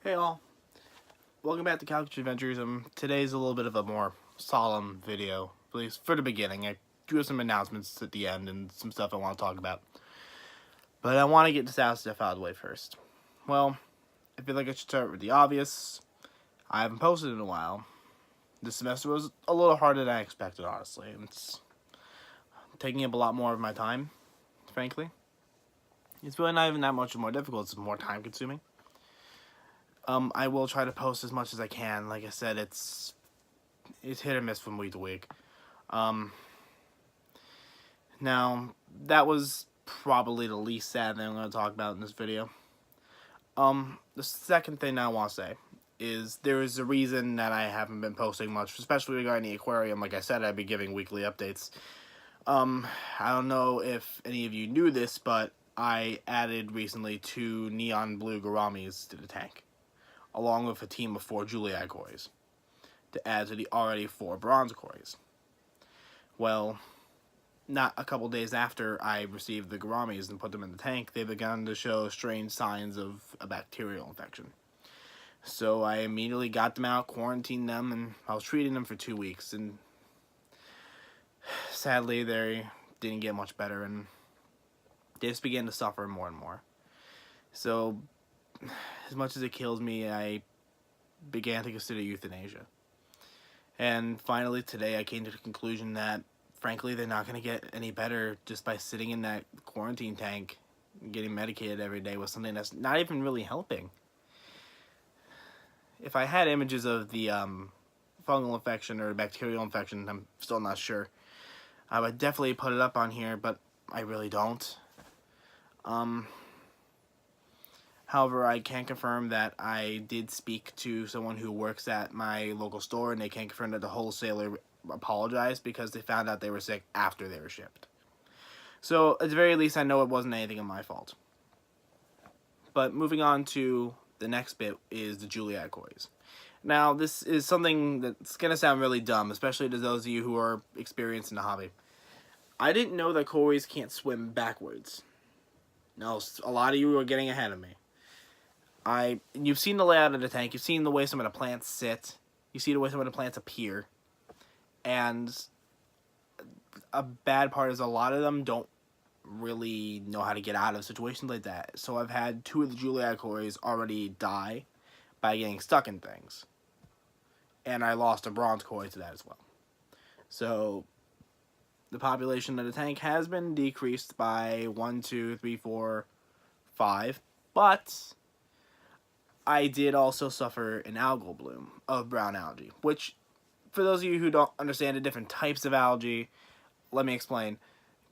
Hey all, welcome back to Couch Adventures. Today's a little bit of a more solemn video, at least for the beginning. I do have some announcements at the end and some stuff I want to talk about. But I want to get this stuff out of the way first. Well, I feel like I should start with the obvious. I haven't posted in a while. This semester was a little harder than I expected, honestly. It's taking up a lot more of my time, frankly. It's really not even that much more difficult, it's more time consuming. I will try to post as much as I can. Like I said, it's hit or miss from week to week. Now, that was probably the least sad thing I'm going to talk about in this video. The second thing I want to say is there is a reason that I haven't been posting much, especially regarding the aquarium. Like I said, I'd be giving weekly updates. I don't know if any of you knew this, but I added recently 2 neon blue gouramis to the tank, along with a team of 4 Juliad koris, to add to the already 4 bronze koris. Well, not a couple days after I received the gouramis and put them in the tank, they began to show strange signs of a bacterial infection. So I immediately got them out, quarantined them, and I was treating them for 2 weeks, and sadly they didn't get much better, and they just began to suffer more and more. So as much as it kills me, I began to consider euthanasia. And finally today I came to the conclusion that frankly they're not going to get any better just by sitting in that quarantine tank and getting medicated every day with something that's not even really helping. If I had images of the fungal infection or bacterial infection, I'm still not sure, I would definitely put it up on here, but I really don't. However, I can confirm that I did speak to someone who works at my local store, and they can confirm that the wholesaler apologized because they found out they were sick after they were shipped. So, at the very least, I know it wasn't anything of my fault. But moving on to the next bit is the Juliad koris. Now, this is something that's going to sound really dumb, especially to those of you who are experienced in the hobby. I didn't know that koris can't swim backwards. No, a lot of you are getting ahead of me. You've seen the layout of the tank, you've seen the way some of the plants sit, you see the way some of the plants appear, and a bad part is a lot of them don't really know how to get out of situations like that. So I've had 2 of the Juliad koris already die by getting stuck in things, and I lost a bronze kori to that as well. So the population of the tank has been decreased by 1, 2, 3, 4, 5, but I did also suffer an algal bloom of brown algae, which, for those of you who don't understand the different types of algae, let me explain.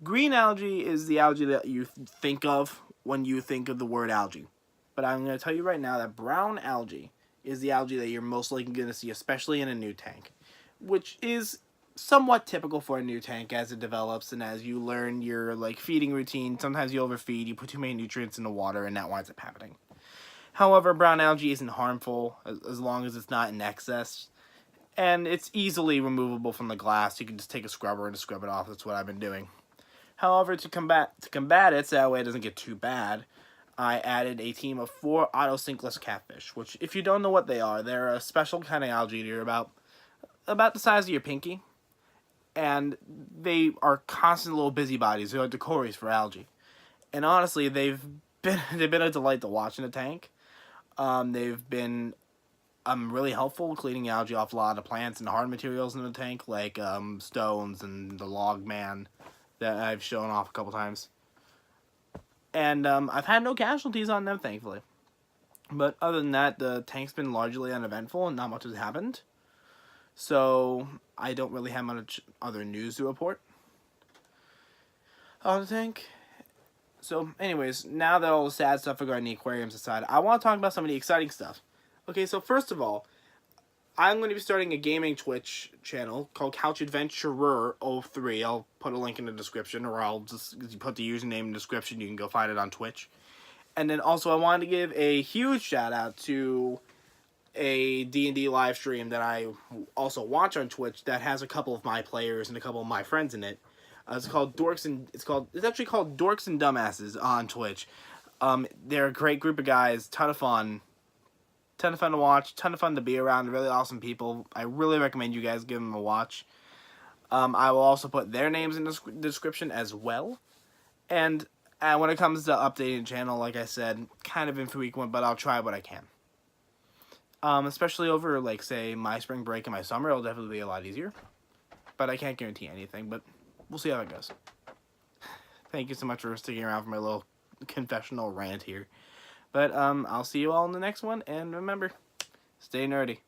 Green algae is the algae that you think of when you think of the word algae. But I'm going to tell you right now that brown algae is the algae that you're most likely going to see, especially in a new tank, which is somewhat typical for a new tank as it develops and as you learn your feeding routine. Sometimes you overfeed, you put too many nutrients in the water, and that winds up happening. However, brown algae isn't harmful as long as it's not in excess, and it's easily removable from the glass. You can just take a scrubber and scrub it off. That's what I've been doing. However, to combat it so that way it doesn't get too bad, I added a team of 4 autosynclus catfish, which, if you don't know what they are, they're a special kind of algae. They're about the size of your pinky, and they are constant little busybodies. They're like the koris for algae. And honestly, they've been a delight to watch in the tank. They've been really helpful cleaning algae off a lot of the plants and hard materials in the tank, like stones and the log man that I've shown off a couple times. And I've had no casualties on them, thankfully. But other than that, the tank's been largely uneventful and not much has happened. So I don't really have much other news to report on the tank. So anyways, now that all the sad stuff regarding the aquariums aside, I want to talk about some of the exciting stuff. Okay, so first of all, I'm going to be starting a gaming Twitch channel called Couch Adventurer 03. I'll put a link in the description, or I'll just put the username in the description. You can go find it on Twitch. And then also I wanted to give a huge shout out to a D&D live stream that I also watch on Twitch that has a couple of my players and a couple of my friends in it. It's actually called Dorks and Dumbasses on Twitch. They're a great group of guys, ton of fun. Ton of fun to watch, ton of fun to be around, really awesome people. I really recommend you guys give them a watch. I will also put their names in the description as well. And when it comes to updating the channel, like I said, kind of infrequent, but I'll try what I can. Especially over, like, say, my spring break and my summer, it'll definitely be a lot easier. But I can't guarantee anything, but we'll see how it goes. Thank you so much for sticking around for my little confessional rant here. But I'll see you all in the next one, and remember, stay nerdy.